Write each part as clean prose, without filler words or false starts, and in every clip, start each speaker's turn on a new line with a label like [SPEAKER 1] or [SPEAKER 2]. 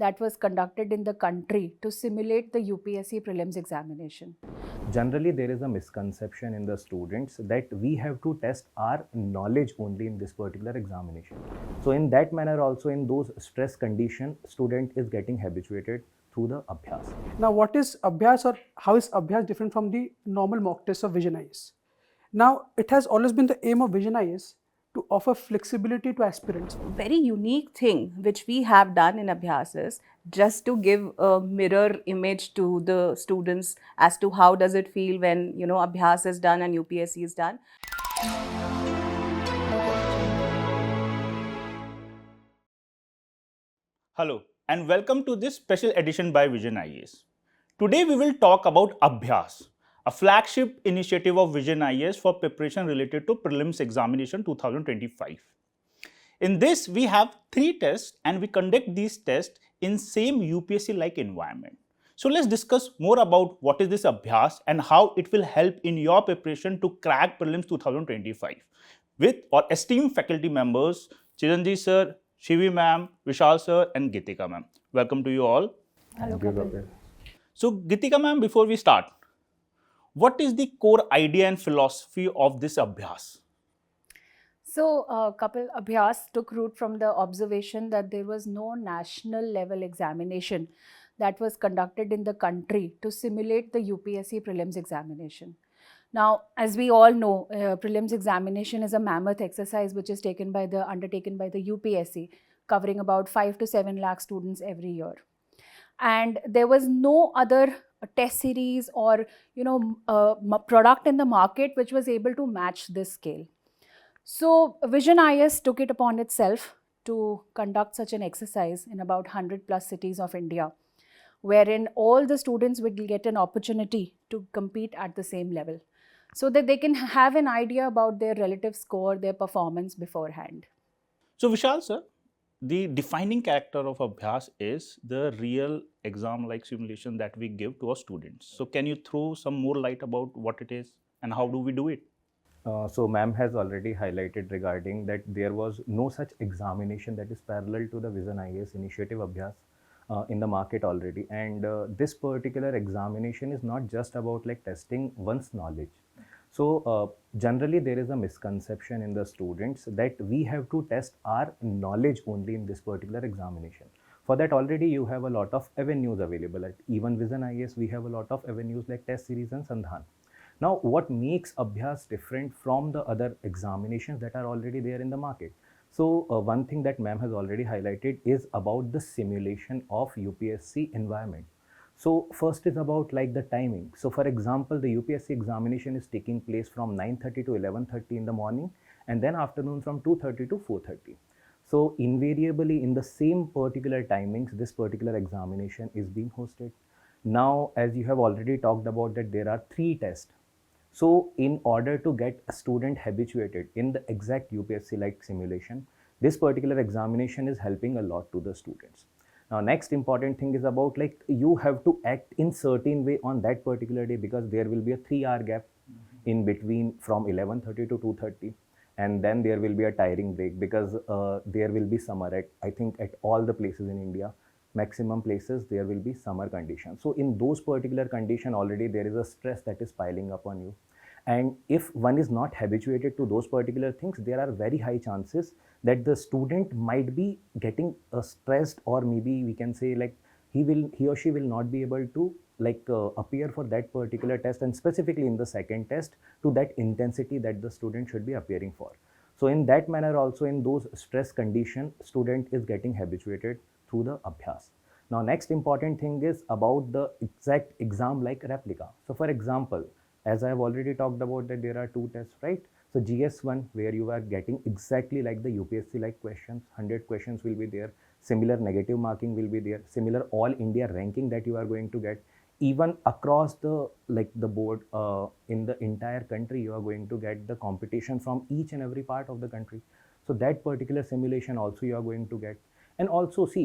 [SPEAKER 1] that was conducted in the country to simulate the UPSC Prelims examination.
[SPEAKER 2] Generally, there is a misconception in the students that we have to test our knowledge only in this particular examination. So in that manner also, in those stress condition, student is getting habituated through the Abhyaas.
[SPEAKER 3] Now, what is Abhyaas, or how is Abhyaas different from the normal mock test of Vision IAS? Now, it has always been the aim of Vision IAS to offer flexibility to aspirants.
[SPEAKER 4] Very unique thing which we have done in Abhyaas is just to give a mirror image to the students as to how does it feel when Abhyaas is done and UPSC is done.
[SPEAKER 5] Hello and welcome to this special edition by Vision IAS. Today we will talk about Abhyaas, a flagship initiative of Vision IAS for preparation related to Prelims Examination 2025. In this, we have 3 tests and we conduct these tests in same UPSC-like environment. So let's discuss more about what is this Abhyaas and how it will help in your preparation to crack Prelims 2025 with our esteemed faculty members Chiranjeet Sir, Shivi Ma'am, Vishal Sir and Geetika Ma'am. Welcome to you all.
[SPEAKER 1] Hello, Kapil.
[SPEAKER 5] So Geetika Ma'am, before we start, what is the core idea and philosophy of this Abhyaas?
[SPEAKER 1] So, Kapil, Abhyaas took root from the observation that there was no national level examination that was conducted in the country to simulate the UPSC Prelims examination. Now, as we all know, Prelims examination is a mammoth exercise which is undertaken by the UPSC, covering about 5 to 7 lakh students every year. And there was no other test series or product in the market which was able to match this scale. So Vision IAS took it upon itself to conduct such an exercise in about 100 plus cities of India, wherein all the students would get an opportunity to compete at the same level, so that they can have an idea about their relative score, their performance beforehand.
[SPEAKER 5] So Vishal Sir, the defining character of Abhyaas is the real exam-like simulation that we give to our students. So can you throw some more light about what it is and how do we do it?
[SPEAKER 2] So ma'am has already highlighted regarding that there was no such examination that is parallel to the Vision IAS initiative Abhyaas in the market already. And this particular examination is not just about like testing one's knowledge. So generally there is a misconception in the students that we have to test our knowledge only in this particular examination. For that already you have a lot of avenues available. At even Vision IAS we have a lot of avenues like test series and Sandhan. Now what makes Abhyaas different from the other examinations that are already there in the market? So one thing that ma'am has already highlighted is about the simulation of UPSC environment. So first is about like the timing. So for example, the UPSC examination is taking place from 9:30 to 11:30 in the morning and then afternoon from 2:30 to 4:30. So invariably in the same particular timings, this particular examination is being hosted. Now, as you have already talked about that there are 3 tests. So in order to get a student habituated in the exact UPSC-like simulation, this particular examination is helping a lot to the students. Now, next important thing is about like you have to act in certain way on that particular day because there will be a 3-hour gap in between from 11:30 to 2:30, and then there will be a tiring break because there will be summer at I think at all the places in India. Maximum places there will be summer conditions. So in those particular conditions already there is a stress that is piling up on you, and if one is not habituated to those particular things, there are very high chances that the student might be getting stressed, or maybe we can say like he or she will not be able to like appear for that particular test, and specifically in the second test to that intensity that the student should be appearing for. So in that manner also, in those stress condition, student is getting habituated through the Abhyaas. Now next important thing is about the exact exam like replica. So for example, as I have already talked about that there are 2 tests, right? So GS1 where you are getting exactly like the UPSC like questions, 100 questions will be there, similar negative marking will be there, similar all India ranking that you are going to get, even across the like the board in the entire country you are going to get the competition from each and every part of the country. So that particular simulation also you are going to get. And also see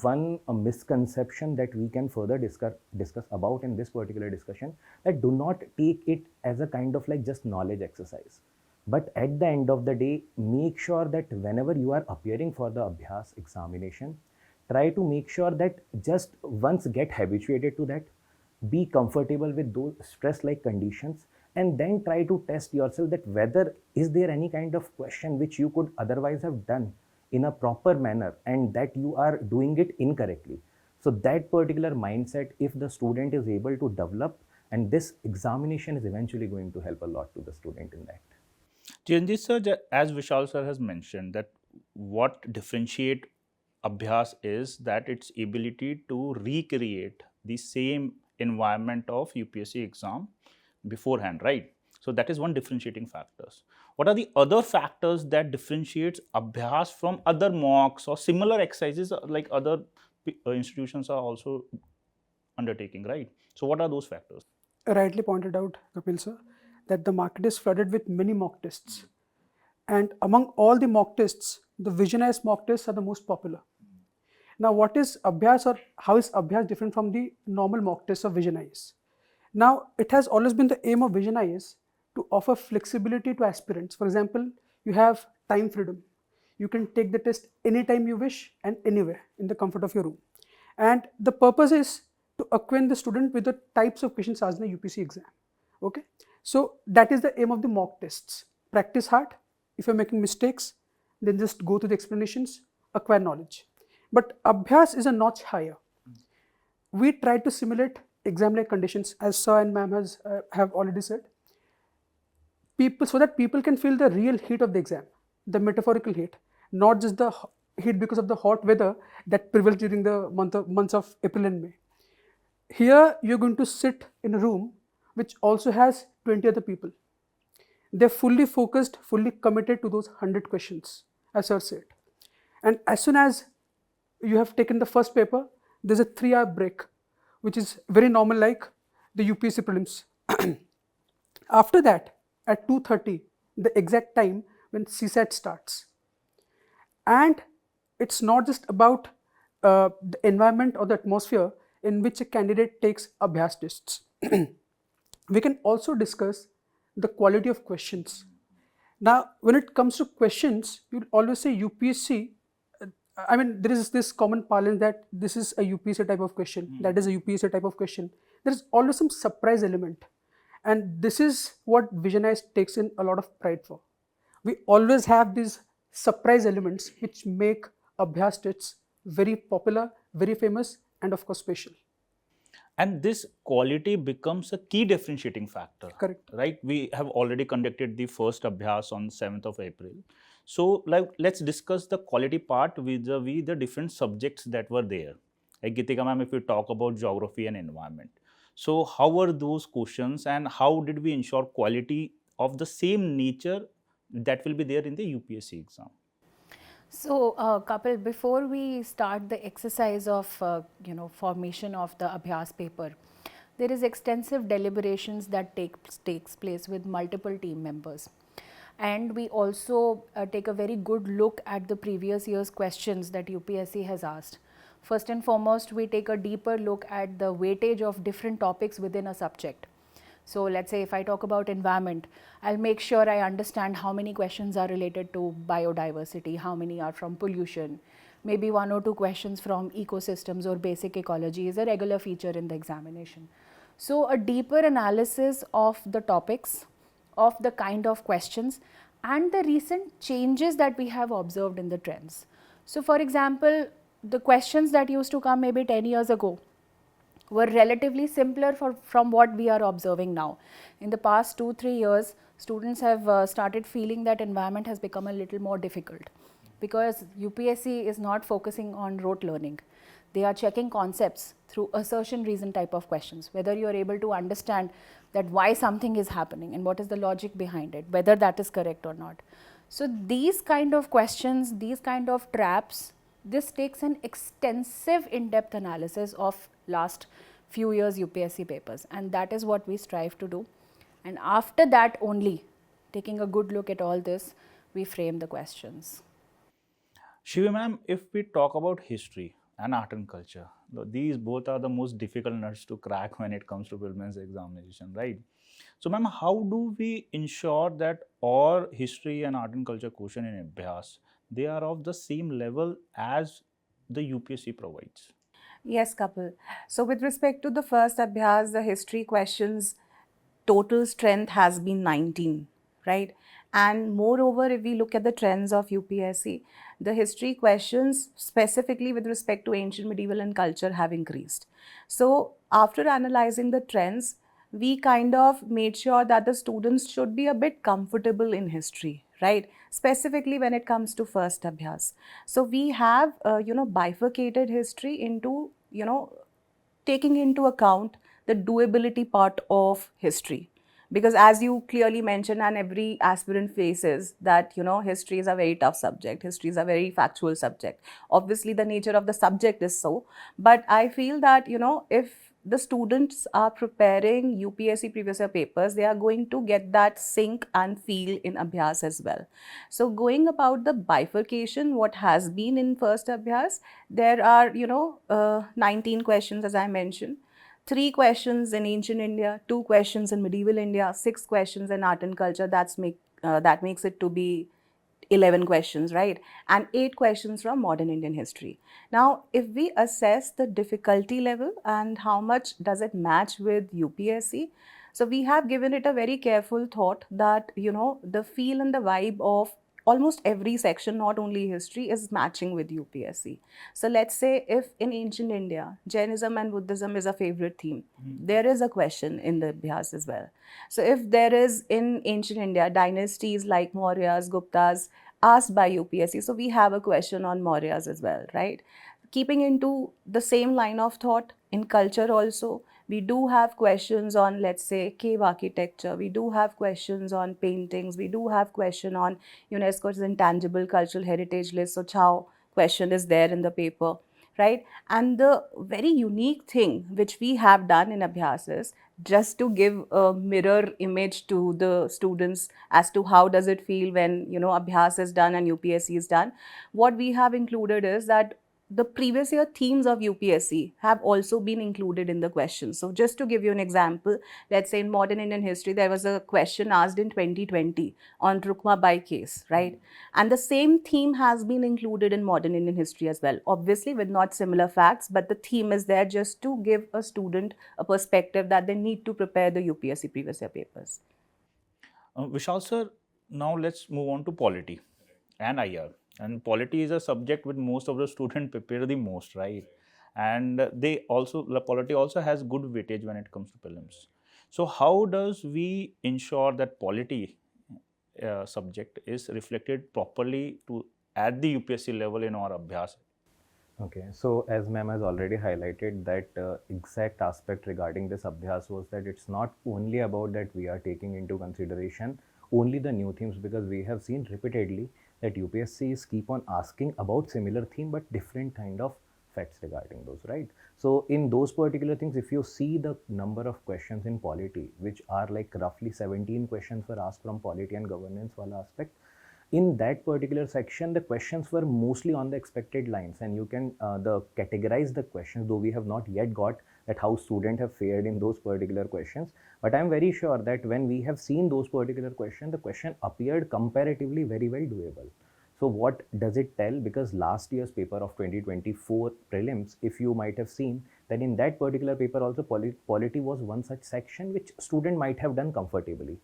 [SPEAKER 2] one misconception that we can further discuss about in this particular discussion, that do not take it as a kind of like just knowledge exercise. But at the end of the day, make sure that whenever you are appearing for the Abhyaas examination, try to make sure that just once get habituated to that, be comfortable with those stress like conditions, and then try to test yourself that whether is there any kind of question which you could otherwise have done in a proper manner and that you are doing it incorrectly. So that particular mindset, if the student is able to develop, and this examination is eventually going to help a lot to the student in that.
[SPEAKER 5] Chiranjeet Sir, as Vishal Sir has mentioned, that what differentiate Abhyaas is that its ability to recreate the same environment of UPSC exam beforehand, right? So that is one differentiating factors. What are the other factors that differentiates Abhyaas from other mocks or similar exercises like other institutions are also undertaking, right? So what are those factors?
[SPEAKER 3] Rightly pointed out, Kapil sir, that the market is flooded with many mock tests. And among all the mock tests, the visionized mock tests are the most popular. Now, what is Abhyaas, or how is Abhyaas different from the normal mock tests of Vision-IAS? Now, it has always been the aim of Vision-IAS to offer flexibility to aspirants. For example, you have time freedom. You can take the test anytime you wish and anywhere in the comfort of your room. And the purpose is to acquaint the student with the types of questions asked in the UPSC exam. Okay, so that is the aim of the mock tests. Practice hard. If you're making mistakes, then just go to the explanations, acquire knowledge. But Abhyaas is a notch higher. We try to simulate exam-like conditions, as Sir and Ma'am have already said, so that people can feel the real heat of the exam, the metaphorical heat, not just the heat because of the hot weather that prevails during the months of April and May. Here, you're going to sit in a room which also has 20 other people. They're fully focused, fully committed to those 100 questions, as Sir said. And as soon as you have taken the first paper, there's a 3-hour break, which is very normal like the UPSC Prelims. After that, at 2:30, the exact time when CSAT starts. And it's not just about the environment or the atmosphere in which a candidate takes Abhyaas tests. We can also discuss the quality of questions. Now, when it comes to questions, you'll always say UPSC. I mean, there is this common parlance that this is a UPSC type of question, that is a UPSC type of question. There is always some surprise element. And this is what Vision-IAS takes in a lot of pride for. We always have these surprise elements which make Abhyaas tests very popular, very famous, and of course special.
[SPEAKER 5] And this quality becomes a key differentiating factor.
[SPEAKER 3] Correct.
[SPEAKER 5] Right? We have already conducted the first Abhyaas on 7th of April. So, let's discuss the quality part vis-a-vis the different subjects that were there. Like Geetika Ma'am, if we talk about geography and environment. So, how were those questions and how did we ensure quality of the same nature that will be there in the UPSC exam?
[SPEAKER 1] So, Kapil, before we start the exercise of, formation of the Abhyaas paper, there is extensive deliberations that takes place with multiple team members. And we also take a very good look at the previous year's questions that UPSC has asked. First and foremost, we take a deeper look at the weightage of different topics within a subject. So let's say if I talk about environment, I'll make sure I understand how many questions are related to biodiversity, how many are from pollution, maybe 1 or 2 questions from ecosystems or basic ecology is a regular feature in the examination. So a deeper analysis of the topics, of the kind of questions and the recent changes that we have observed in the trends. So for example, the questions that used to come maybe 10 years ago were relatively simpler from what we are observing now. In the past 2-3 years, students have started feeling that environment has become a little more difficult because UPSC is not focusing on rote learning. They are checking concepts through assertion reason type of questions, whether you are able to understand that why something is happening and what is the logic behind it, whether that is correct or not. So these kind of questions, these kind of traps, this takes an extensive in-depth analysis of last few years UPSC papers, and that is what we strive to do. And after that only, taking a good look at all this, we frame the questions.
[SPEAKER 5] Shivi Ma'am, if we talk about history and art and culture, these both are the most difficult nuts to crack when it comes to prelims examination, right? So ma'am, how do we ensure that all history and art and culture question in Abhyaas, they are of the same level as the UPSC provides?
[SPEAKER 4] Yes, Kapil. So with respect to the first Abhyaas, the history questions, total strength has been 19, right? And moreover, if we look at the trends of UPSC, the history questions specifically with respect to ancient, medieval and culture have increased. So after analyzing the trends, we kind of made sure that the students should be a bit comfortable in history, right? Specifically when it comes to first Abhyas. So we have, bifurcated history into, taking into account the doability part of history, because as you clearly mentioned and every aspirant faces that history is a very tough subject, history is a very factual subject. Obviously the nature of the subject is so, but I feel that if the students are preparing UPSC previous year papers, they are going to get that sync and feel in Abhyas as well. So going about the bifurcation, what has been in first Abhyas, there are 19 questions as I mentioned. 3 questions in ancient India, 2 questions in medieval India, 6 questions in art and culture. That makes it to be 11 questions, right? And 8 questions from modern Indian history. Now, if we assess the difficulty level and how much does it match with UPSC, so we have given it a very careful thought that, the feel and the vibe of almost every section, not only history, is matching with UPSC. So let's say if in ancient India, Jainism and Buddhism is a favorite theme, there is a question in the Abhyas as well. So if there is in ancient India dynasties like Mauryas, Guptas asked by UPSC, so we have a question on Mauryas as well, right? Keeping into the same line of thought, in culture also, we do have questions on, let's say, cave architecture. We do have questions on paintings. We do have question on UNESCO's intangible cultural heritage list. So Chao question is there in the paper, right? And the very unique thing which we have done in Abhyas is just to give a mirror image to the students as to how does it feel when Abhyas is done and UPSC is done. What we have included is that the previous year themes of UPSC have also been included in the questions. So just to give you an example, let's say in modern Indian history, there was a question asked in 2020 on Rukma Bai case, right? And the same theme has been included in modern Indian history as well, obviously with not similar facts, but the theme is there just to give a student a perspective that they need to prepare the UPSC previous year papers.
[SPEAKER 5] Vishal Sir, now let's move on to polity and IR. And polity is a subject which most of the students prepare the most, right? And the polity also has good weightage when it comes to prelims. So how does we ensure that polity subject is reflected properly to at the UPSC level in our Abhyas?
[SPEAKER 2] Okay, so as ma'am has already highlighted that exact aspect regarding this Abhyas was that it's not only about that we are taking into consideration only the new themes, because we have seen repeatedly that UPSCs keep on asking about similar theme but different kind of facts regarding those, right? So in those particular things, if you see the number of questions in polity, which are like roughly 17 questions were asked from polity and governance wala aspect, in that particular section the questions were mostly on the expected lines, and you can categorize the questions, though we have not yet got that how students have fared in those particular questions, but I am very sure that when we have seen those particular questions, the question appeared comparatively very well doable. So what does it tell? Because last year's paper of 2024 prelims, if you might have seen that in that particular paper also polity was one such section which student might have done comfortably,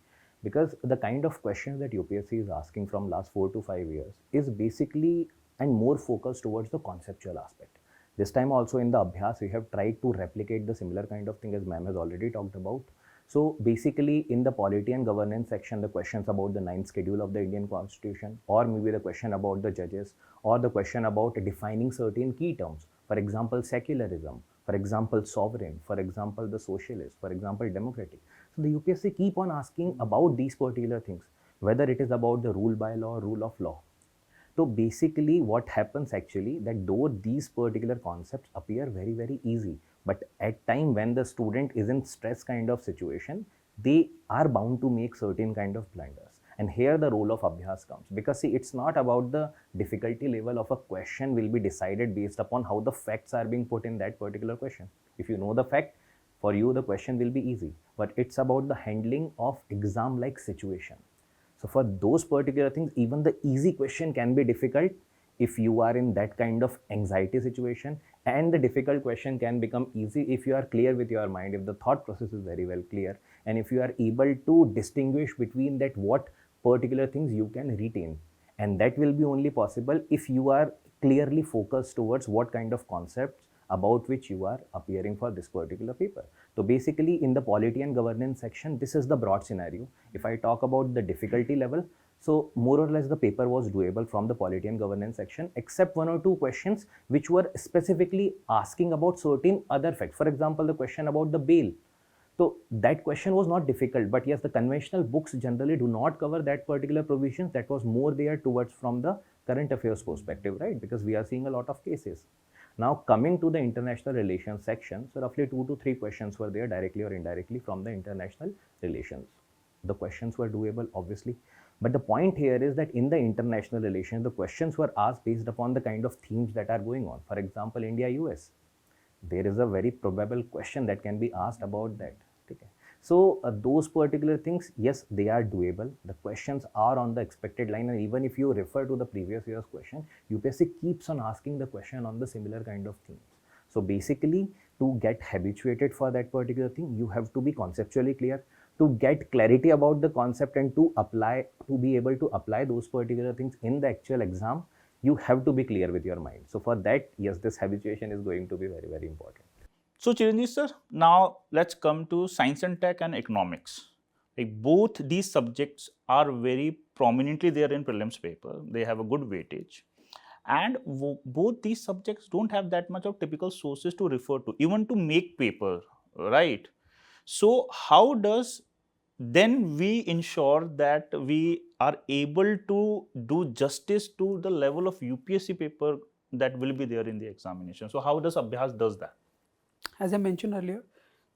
[SPEAKER 2] because the kind of questions that UPSC is asking from last 4 to 5 years is basically and more focused towards the conceptual aspect. This time also in the Abhyas, we have tried to replicate the similar kind of thing as ma'am has already talked about. So basically in the polity and governance section, the questions about the 9th schedule of the Indian Constitution, or maybe the question about the judges, or the question about defining certain key terms, for example, secularism, for example, sovereign, for example, the socialist, for example, democratic. So the UPSC keep on asking about these particular things, whether it is about the rule by law, rule of law. So basically what happens actually that though these particular concepts appear very, very easy, but at time when the student is in stress kind of situation, they are bound to make certain kind of blunders. And here the role of Abhyas comes, because see, it's not about the difficulty level of a question will be decided based upon how the facts are being put in that particular question. If you know the fact, for you the question will be easy, but it's about the handling of exam like situation. So for those particular things, even the easy question can be difficult if you are in that kind of anxiety situation, and the difficult question can become easy if you are clear with your mind, if the thought process is very well clear, and if you are able to distinguish between that what particular things you can retain. And that will be only possible if you are clearly focused towards what kind of concepts about which you are appearing for this particular paper. So basically in the polity and governance section, this is the broad scenario. If I talk about the difficulty level, so more or less the paper was doable from the polity and governance section, except one or two questions which were specifically asking about certain other facts. For example, the question about the bail. So that question was not difficult, but yes, the conventional books generally do not cover that particular provisions. That was more there towards from the current affairs perspective, right? Because we are seeing a lot of cases. Now coming to the international relations section, so roughly 2 to 3 questions were there directly or indirectly from the international relations. The questions were doable, obviously. But the point here is that in the international relations, the questions were asked based upon the kind of themes that are going on. For example, India-US. There is a very probable question that can be asked about that. Okay. So those particular things, yes, they are doable. The questions are on the expected line, and even if you refer to the previous year's question, UPSC keeps on asking the question on the similar kind of themes. So basically, to get habituated for that particular thing, you have to be conceptually clear, to get clarity about the concept, and to be able to apply those particular things in the actual exam. You have to be clear with your mind. So for that, yes, this habituation is going to be very, very important.
[SPEAKER 5] So Chiranjeet sir, now let's come to science and tech and economics. Like both these subjects are very prominently there in prelims paper. They have a good weightage. And both these subjects don't have that much of typical sources to refer to, even to make paper, right? So how does then we ensure that we are able to do justice to the level of UPSC paper that will be there in the examination? So how does Abhyaas does that?
[SPEAKER 3] As I mentioned earlier,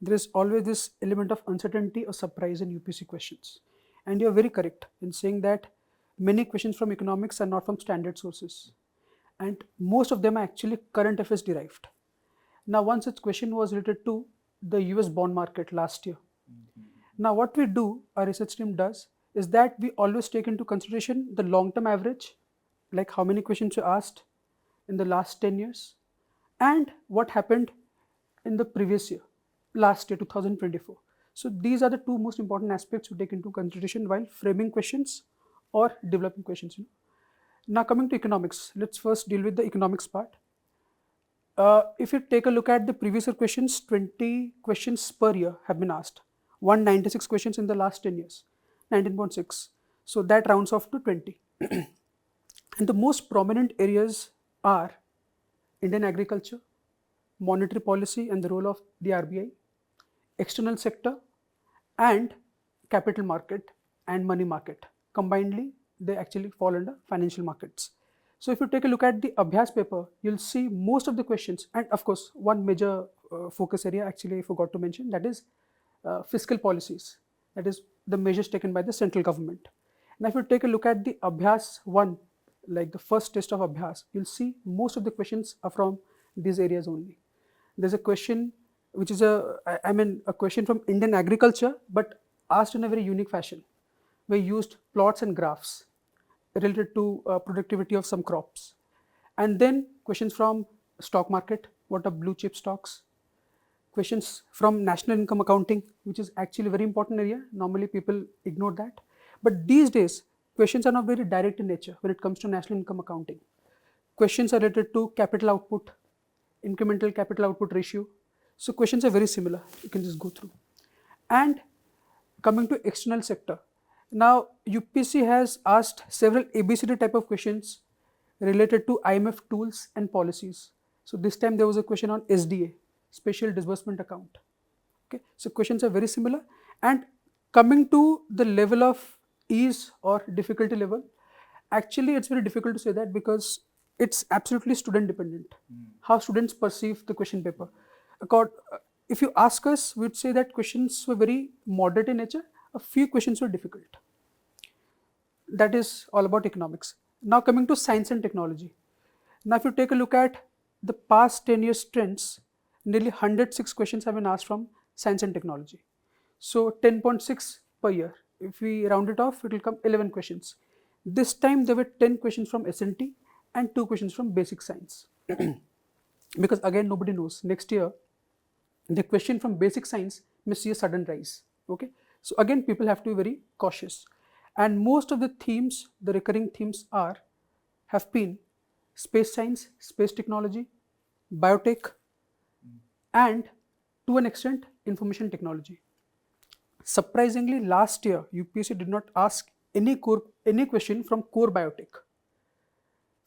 [SPEAKER 3] there is always this element of uncertainty or surprise in UPSC questions. And you're very correct in saying that many questions from economics are not from standard sources. And most of them are actually current affairs derived. Now, one such question was related to the US bond market last year. Now, what we do, our research team does, is that we always take into consideration the long-term average, like how many questions you asked in the last 10 years, and what happened in the previous year, last year, 2024. So these are the two most important aspects we take into consideration while framing questions or developing questions. Now coming to economics, let's first deal with the economics part. If you take a look at the previous year questions, 20 questions per year have been asked. 196 questions in the last 10 years, 19.6. So that rounds off to 20. And the most prominent areas are Indian agriculture, monetary policy and the role of the RBI, external sector, and capital market and money market. Combinedly, they actually fall under financial markets. So if you take a look at the Abhyaas paper, you'll see most of the questions, and of course, one major focus area actually I forgot to mention, that is fiscal policies, that is the measures taken by the central government. Now if you take a look at the Abhyaas 1, like the first test of Abhyaas, you'll see most of the questions are from these areas only. There's a question which is a question from Indian agriculture, but asked in a very unique fashion. We used plots and graphs related to productivity of some crops. And then questions from stock market, what are blue chip stocks? Questions from national income accounting, which is actually a very important area. Normally people ignore that. But these days, questions are not very direct in nature when it comes to national income accounting. Questions are related to capital output, incremental capital output ratio. So questions are very similar. You can just go through. And coming to external sector. Now UPSC has asked several ABCD type of questions related to IMF tools and policies. So this time there was a question on SDA, Special Disbursement Account. Okay, so questions are very similar. And coming to the level of ease or difficulty level, actually it's very difficult to say that because it's absolutely student dependent, how students perceive the question paper. If you ask us, we'd say that questions were very moderate in nature, a few questions were difficult. That is all about economics. Now coming to science and technology. Now if you take a look at the past 10 years trends, nearly 106 questions have been asked from science and technology. So 10.6 per year. If we round it off, it will come 11 questions. This time there were 10 questions from S&T and 2 questions from basic science. Because again, nobody knows. Next year, the question from basic science may see a sudden rise. Okay, so again, people have to be very cautious. And most of the themes, the recurring themes have been space science, space technology, biotech, and to an extent, information technology. Surprisingly, last year UPSC did not ask any question from core biotech.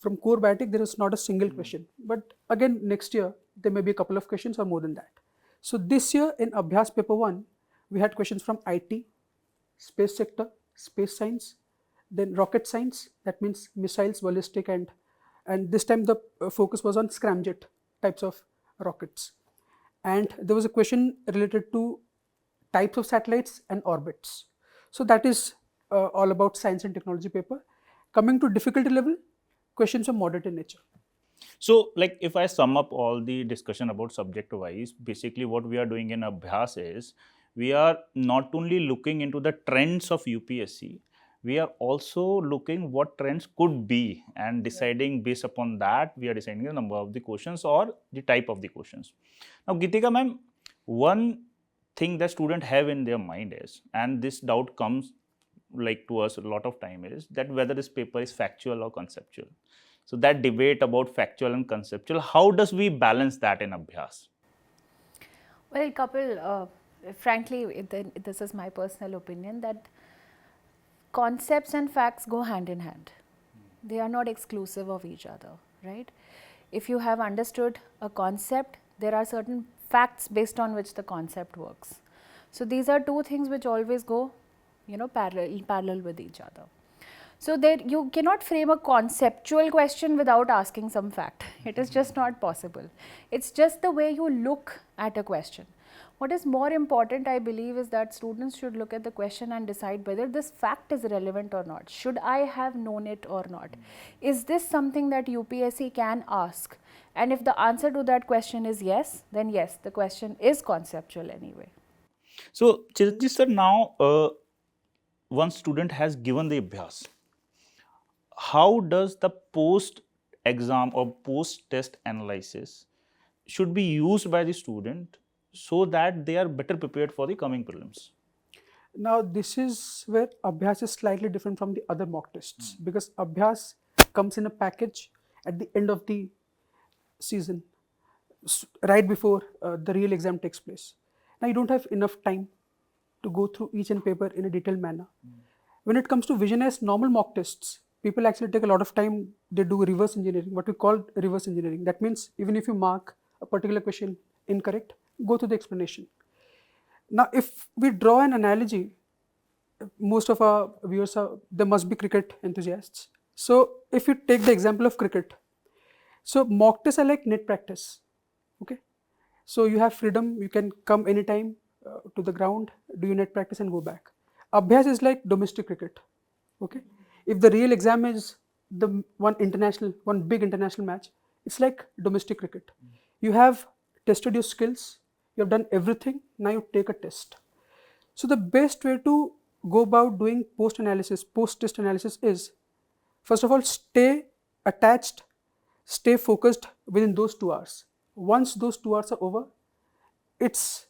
[SPEAKER 3] From core biotech, there is not a single question. But again, next year there may be a couple of questions or more than that. So this year in Abhyaas paper 1, we had questions from IT, space sector, space science, then rocket science, that means missiles, ballistic, and this time the focus was on scramjet types of rockets. And there was a question related to types of satellites and orbits. So that is all about science and technology paper. Coming to difficulty level, questions of moderator nature.
[SPEAKER 5] So, like, if I sum up all the discussion about subject wise, basically what we are doing in Abhyaas is we are not only looking into the trends of UPSC, we are also looking what trends could be and deciding based upon that, we are deciding the number of the questions or the type of the questions. Now, Geetika Ma'am, one thing that students have in their mind is, and this doubt comes like to us a lot of time, is that whether this paper is factual or conceptual. So that debate about factual and conceptual, how does we balance that in Abhyaas?
[SPEAKER 1] Well, Kapil, frankly, this is my personal opinion that concepts and facts go hand in hand. They are not exclusive of each other, right? If you have understood a concept, there are certain facts based on which the concept works. So these are two things which always go, parallel with each other. So there you cannot frame a conceptual question without asking some fact. It is just not possible. It's just the way you look at a question. What is more important, I believe, is that students should look at the question and decide whether this fact is relevant or not. Should I have known it or not? Is this something that UPSC can ask? And if the answer to that question is yes, then yes, the question is conceptual anyway.
[SPEAKER 5] So, Chiranjeet Sir, now one student has given the Abhyaas. How does the post-exam or post-test analysis should be used by the student so that they are better prepared for the coming prelims?
[SPEAKER 3] Now, this is where Abhyaas is slightly different from the other mock tests because Abhyaas comes in a package at the end of the season, right before the real exam takes place. Now, you don't have enough time to go through each and paper in a detailed manner. When it comes to visionized normal mock tests, people actually take a lot of time. They do reverse engineering, what we call reverse engineering. That means even if you mark a particular question incorrect, go to the explanation. Now, if we draw an analogy, most of our viewers they must be cricket enthusiasts. So, if you take the example of cricket, so mock tests are like net practice. Okay, so you have freedom. You can come anytime to the ground, do your net practice, and go back. Abhyaas is like domestic cricket. Okay, if the real exam is the one big international match, it's like domestic cricket. You have tested your skills, you have done everything, now you take a test. So the best way to go about doing post-test analysis is, first of all, stay attached, stay focused within those 2 hours. Once those 2 hours are over, it's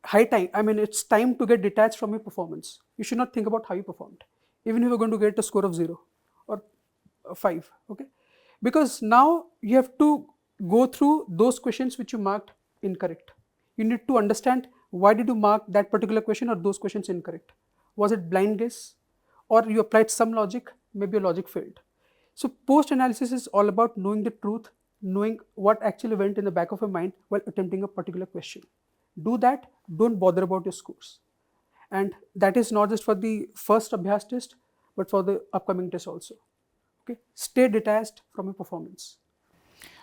[SPEAKER 3] high time, it's time to get detached from your performance. You should not think about how you performed, even if you're going to get a score of 0 or 5, okay? Because now you have to go through those questions which you marked incorrect. You need to understand why did you mark that particular question or those questions incorrect. Was it blind guess or you applied some logic, maybe your logic failed. So post-analysis is all about knowing the truth, knowing what actually went in the back of your mind while attempting a particular question. Do that, don't bother about your scores. And that is not just for the first Abhyaas test, but for the upcoming test also. Okay, stay detached from your performance.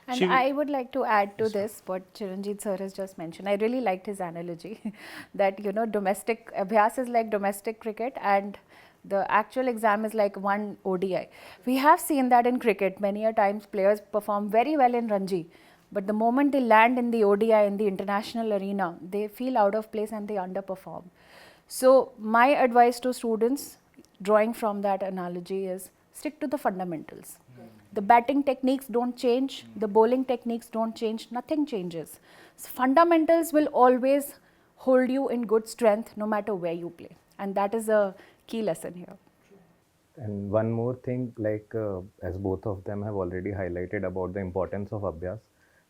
[SPEAKER 1] And
[SPEAKER 5] Shivi,
[SPEAKER 1] I would like to add to this what Chiranjeet Sir has just mentioned. I really liked his analogy that, domestic Abhyaas is like domestic cricket and the actual exam is like one ODI. We have seen that in cricket. Many a times players perform very well in Ranji, but the moment they land in the ODI, in the international arena, they feel out of place and they underperform. So my advice to students, drawing from that analogy, is stick to the fundamentals. The batting techniques don't change, the bowling techniques don't change, nothing changes. So fundamentals will always hold you in good strength no matter where you play. And that is a key lesson here.
[SPEAKER 2] And one more thing, like as both of them have already highlighted about the importance of Abhyas,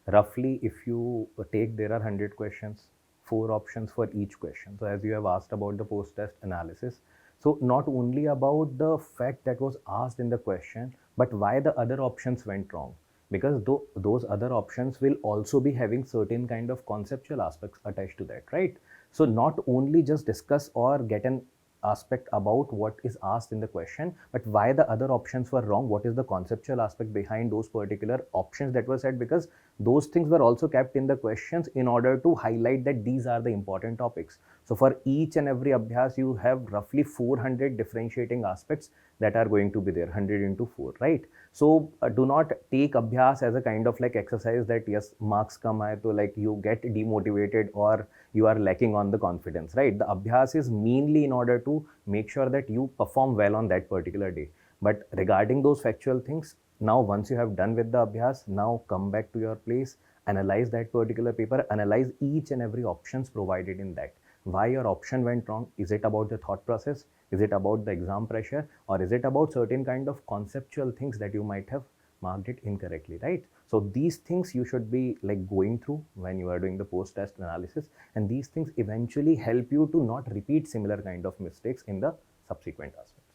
[SPEAKER 2] roughly if you take, there are 100 questions, 4 options for each question. So as you have asked about the post-test analysis, so not only about the fact that was asked in the question, but why the other options went wrong. Because those other options will also be having certain kind of conceptual aspects attached to that, right? So not only just discuss or get an aspect about what is asked in the question, but why the other options were wrong, what is the conceptual aspect behind those particular options that were said, because those things were also kept in the questions in order to highlight that these are the important topics. So for each and every Abhyas, you have roughly 400 differentiating aspects that are going to be there, 100 into 4, right? So do not take Abhyas as a kind of like exercise that yes, marks come high, so like you get demotivated or you are lacking on the confidence, right? The Abhyas is mainly in order to make sure that you perform well on that particular day. But regarding those factual things, now once you have done with the Abhyas, now come back to your place, analyze that particular paper, analyze each and every options provided in that. Why your option went wrong? Is it about the thought process? Is it about the exam pressure? Or is it about certain kind of conceptual things that you might have marked it incorrectly, right? So these things you should be like going through when you are doing the post-test analysis, and these things eventually help you to not repeat similar kind of mistakes in the subsequent aspects.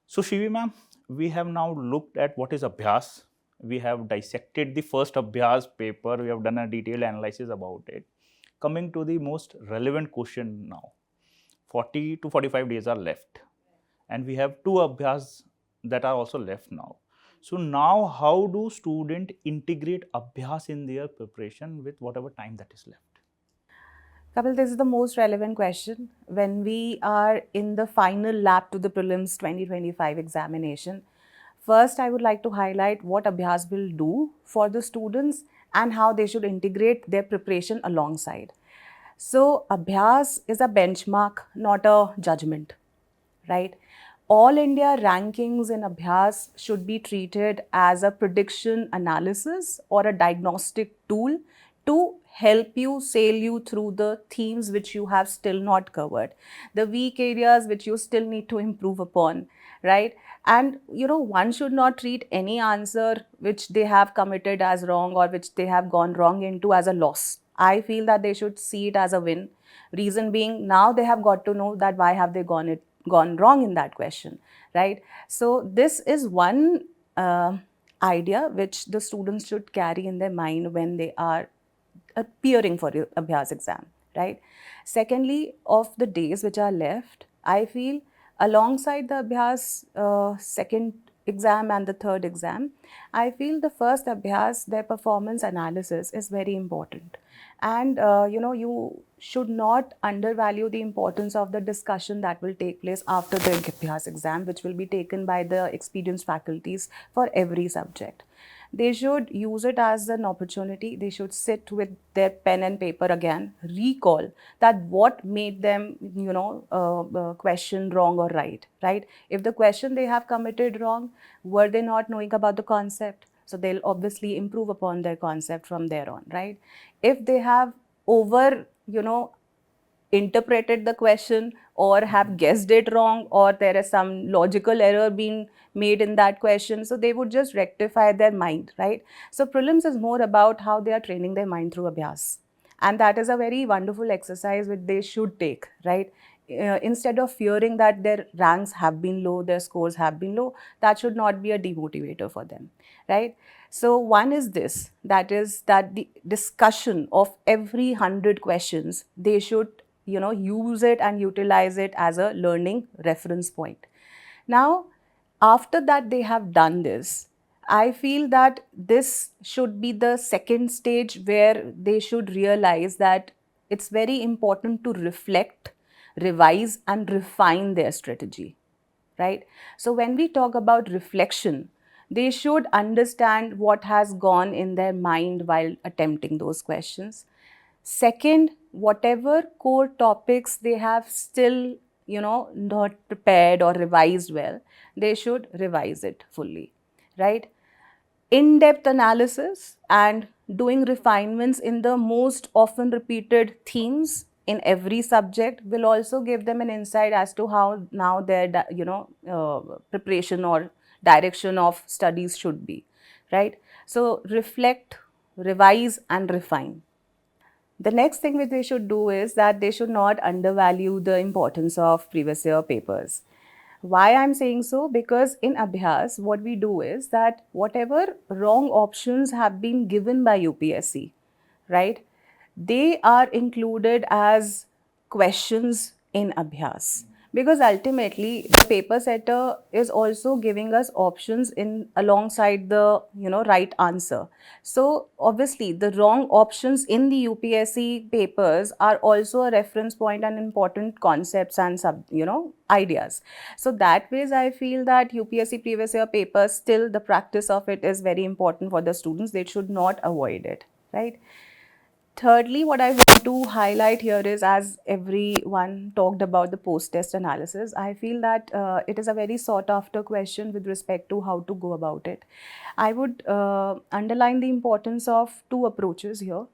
[SPEAKER 5] So Shivi Ma'am, we have now looked at what is Abhyas. We have dissected the first Abhyas paper. We have done a detailed analysis about it. Coming to the most relevant question now. 40 to 45 days are left. And we have 2 Abhyas that are also left now. So now how do students integrate Abhyas in their preparation with whatever time that is left?
[SPEAKER 4] Kapil, this is the most relevant question. When we are in the final lap to the prelims 2025 examination, first I would like to highlight what Abhyas will do for the students and how they should integrate their preparation alongside. So, Abhyas is a benchmark, not a judgment, right? All India rankings in Abhyas should be treated as a prediction analysis or a diagnostic tool to help you sail you through the themes which you have still not covered, the weak areas which you still need to improve upon, right? And one should not treat any answer which they have committed as wrong or which they have gone wrong into as a loss. I feel that they should see it as a win. Reason being, now they have got to know that why have they gone wrong in that question, right? So this is one idea which the students should carry in their mind when they are appearing for your Abhyas exam, right? Secondly, of the days which are left, I feel alongside the Abhyas second exam and the third exam, I feel the first Abhyas, their performance analysis is very important. And you should not undervalue the importance of the discussion that will take place after the Abhyas exam, which will be taken by the experienced faculties for every subject. They should use it as an opportunity. They should sit with their pen and paper again, recall that what made them, question wrong or right, right? If the question they have committed wrong, were they not knowing about the concept? So they'll obviously improve upon their concept from there on, right? If they have over, interpreted the question or have guessed it wrong, or there is some logical error being made in that question, so they would just rectify their mind, right? So prelims is more about how they are training their mind through Abhyas, and that is a very wonderful exercise which they should take, right? Instead of fearing that their ranks have been low, their scores have been low, that should not be a demotivator for them, right? So one is this, that is that the discussion of every 100 questions, they should use it and utilize it as a learning reference point. Now, after that they have done this, I feel that this should be the second stage where they should realize that it's very important to reflect, revise, and refine their strategy, right? So when we talk about reflection, they should understand what has gone in their mind while attempting those questions. Second, whatever core topics they have still, not prepared or revised well, they should revise it fully, right? In-depth analysis and doing refinements in the most often repeated themes in every subject will also give them an insight as to how now their preparation or direction of studies should be, right? So reflect, revise and refine. The next thing which they should do is that they should not undervalue the importance of previous year papers. Why I'm saying so? Because in Abhyaas, what we do is that whatever wrong options have been given by UPSC, right, they are included as questions in Abhyaas. Because ultimately, the paper setter is also giving us options in alongside the right answer. So obviously, the wrong options in the UPSC papers are also a reference point and important concepts and ideas. So that ways, I feel that UPSC previous year papers, still the practice of it is very important for the students. They should not avoid it, right? Thirdly, what I want to highlight here is, as everyone talked about the post-test analysis, I feel that it is a very sought-after question with respect to how to go about it. I would underline the importance of two approaches here.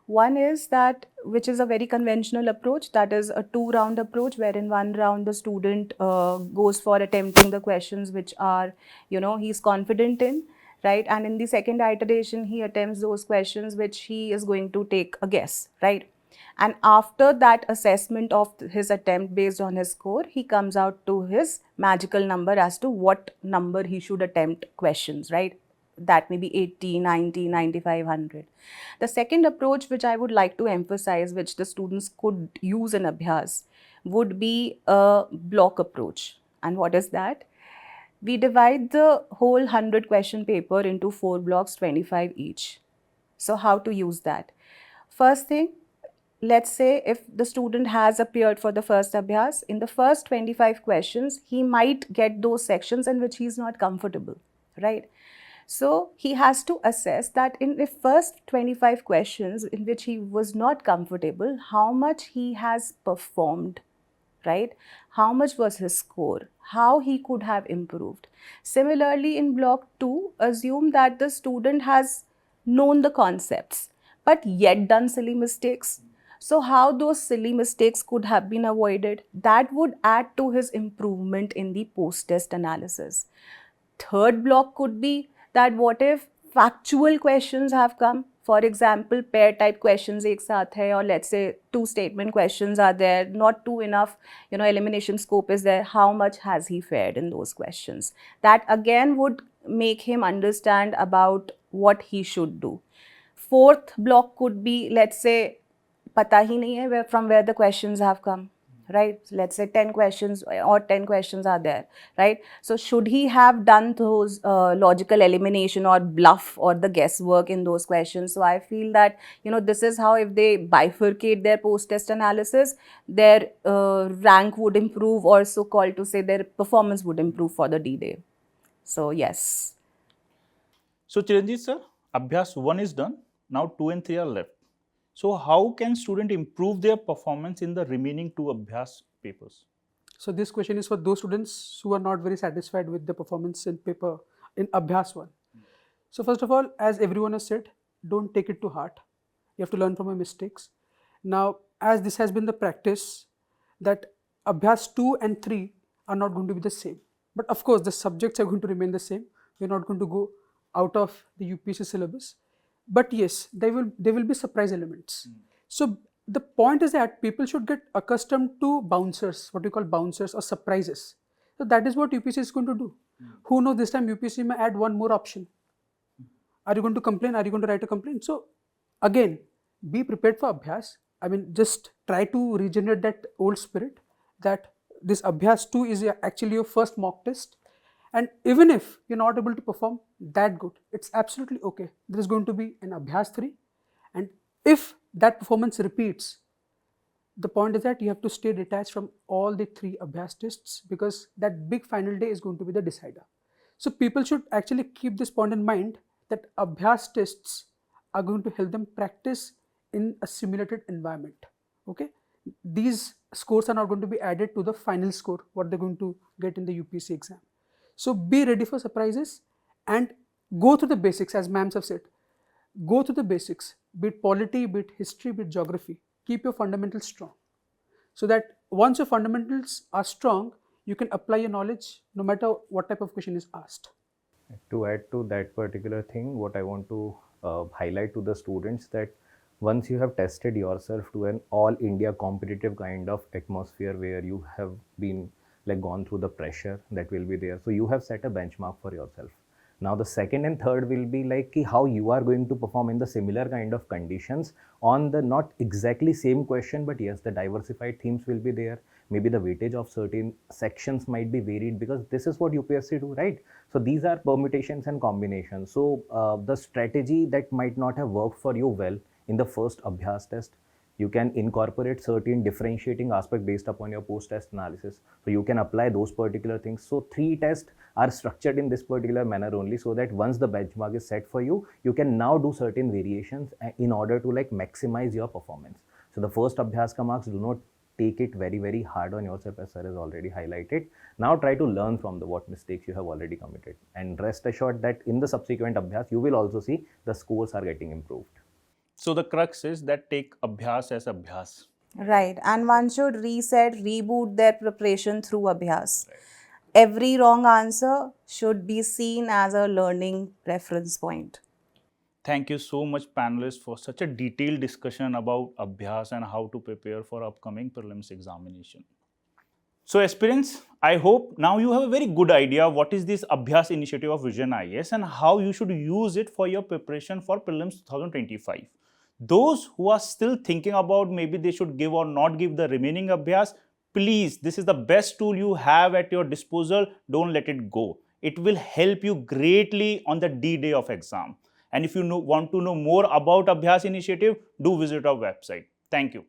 [SPEAKER 4] One is that, which is a very conventional approach, that is a two-round approach, wherein one round the student goes for attempting the questions which are, he's confident in, right? And in the second iteration, he attempts those questions which he is going to take a guess, right? And after that assessment of his attempt based on his score, he comes out to his magical number as to what number he should attempt questions, right? That may be 80, 90, 95, 100. The second approach which I would like to emphasize, which the students could use in Abhyaas, would be a block approach. And what is that? We divide the whole 100 question paper into 4 blocks, 25 each. So how to use that? First thing, let's say if the student has appeared for the first Abhyaas, in the first 25 questions, he might get those sections in which he is not comfortable, right? So he has to assess that in the first 25 questions in which he was not comfortable, how much he has performed, right? How much was his score? How he could have improved. Similarly, in block 2, assume that the student has known the concepts but yet done silly mistakes. So how those silly mistakes could have been avoided, that would add to his improvement in the post-test analysis. Third block could be that what if factual questions have come? For example, pair type questions एक साथ है, or let's say 2 statement questions are there, not 2 enough, elimination scope is there. How much has he fared in those questions? That again would make him understand about what he should do. Fourth block could be, let's say, पता ही नहीं है from where the questions have come, right? Let's say 10 questions or 10 questions are there, right? So should he have done those logical elimination or bluff or the guesswork in those questions? So I feel that, this is how, if they bifurcate their post-test analysis, their rank would improve, or so called to say their performance would improve for the D-Day. So yes.
[SPEAKER 5] So Chiranjeet Sir, Abhyas 1 is done. Now 2 and 3 are left. So how can student improve their performance in the remaining 2 Abhyas papers?
[SPEAKER 3] So this question is for those students who are not very satisfied with the performance in paper in Abhyas 1. So first of all, as everyone has said, don't take it to heart. You have to learn from your mistakes. Now, as this has been the practice, that Abhyas 2 and 3 are not going to be the same. But of course, the subjects are going to remain the same. We're not going to go out of the UPSC syllabus. But yes, there will be surprise elements. So the point is that people should get accustomed to bouncers, what we call bouncers or surprises. So that is what UPSC is going to do. Who knows, this time UPSC may add one more option. Are you going to complain? Are you going to write a complaint? So again, be prepared for Abhyas. I mean, just try to regenerate that old spirit that this Abhyas 2 is actually your first mock test. And even if you're not able to perform that good, it's absolutely okay. There is going to be an Abhyas 3. And if that performance repeats, the point is that you have to stay detached from all the 3 Abhyas tests, because that big final day is going to be the decider. So people should actually keep this point in mind, that Abhyas tests are going to help them practice in a simulated environment. Okay, these scores are not going to be added to the final score, what they're going to get in the UPSC exam. So be ready for surprises, and go through the basics, as ma'ams have said. Go through the basics, be it polity, be it history, be it geography. Keep your fundamentals strong, so that once your fundamentals are strong, you can apply your knowledge no matter what type of question is asked.
[SPEAKER 2] To add to that particular thing, what I want to highlight to the students, that once you have tested yourself to an all India competitive kind of atmosphere where you have been like gone through the pressure that will be there, so you have set a benchmark for yourself. Now the second and third will be like how you are going to perform in the similar kind of conditions on the not exactly same question, but yes, the diversified themes will be there. Maybe the weightage of certain sections might be varied, because this is what UPSC do, right? So these are permutations and combinations. So the strategy that might not have worked for you well in the first Abhyaas test, you can incorporate certain differentiating aspect based upon your post-test analysis. So you can apply those particular things. So 3 tests are structured in this particular manner only, so that once the benchmark is set for you, you can now do certain variations in order to like maximize your performance. So the first Abhyaas ka marks, do not take it very hard on yourself, as sir has already highlighted. Now try to learn from the what mistakes you have already committed, and rest assured that in the subsequent Abhyaas, you will also see the scores are getting improved.
[SPEAKER 5] So the crux is that take Abhyaas as Abhyaas.
[SPEAKER 4] Right. And one should reset, reboot their preparation through Abhyaas. Right. Every wrong answer should be seen as a learning reference point.
[SPEAKER 5] Thank you so much, panelists, for such a detailed discussion about Abhyaas and how to prepare for upcoming prelims examination. So aspirants, I hope now you have a very good idea what is this Abhyaas initiative of Vision IAS and how you should use it for your preparation for prelims 2025. Those who are still thinking about maybe they should give or not give the remaining Abhyaas, please, this is the best tool you have at your disposal. Don't let it go. It will help you greatly on the D-Day of exam. And if you want to know more about Abhyaas initiative, do visit our website. Thank you.